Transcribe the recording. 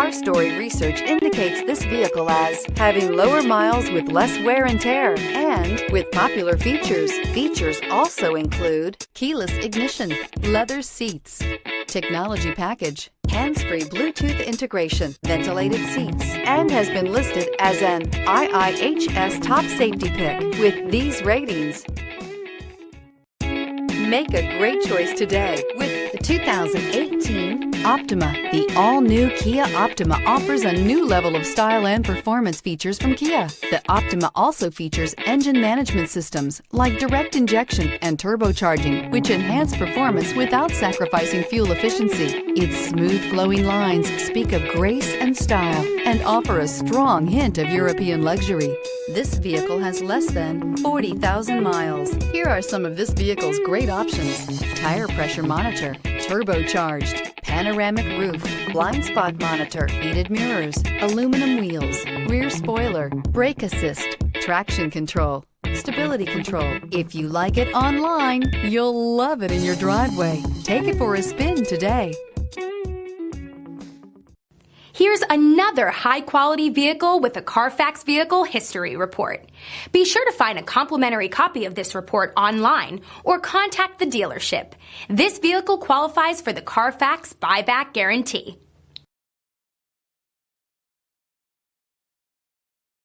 Car Story research indicates this vehicle as having lower miles with less wear and tear, and with popular features. Features also include keyless ignition, leather seats, technology package, hands-free Bluetooth integration, ventilated seats, and has been listed as an IIHS top safety pick with these ratings. Make a great choice today with the 2018 Optima. The all-new Kia Optima offers a new level of style and performance features from Kia. The Optima also features engine management systems like direct injection and turbocharging, which enhance performance without sacrificing fuel efficiency. Its smooth flowing lines speak of grace and style and offer a strong hint of European luxury. This vehicle has less than 40,000 miles. Here are some of this vehicle's great options: tire pressure monitor, turbocharged, panoramic roof, blind spot monitor, heated mirrors, aluminum wheels, rear spoiler, brake assist, traction control, stability control. If you like it online, you'll love it in your driveway. Take it for a spin today. Here's another high-quality vehicle with a CARFAX Vehicle History Report. Be sure to find a complimentary copy of this report online or contact the dealership. This vehicle qualifies for the CARFAX Buyback Guarantee.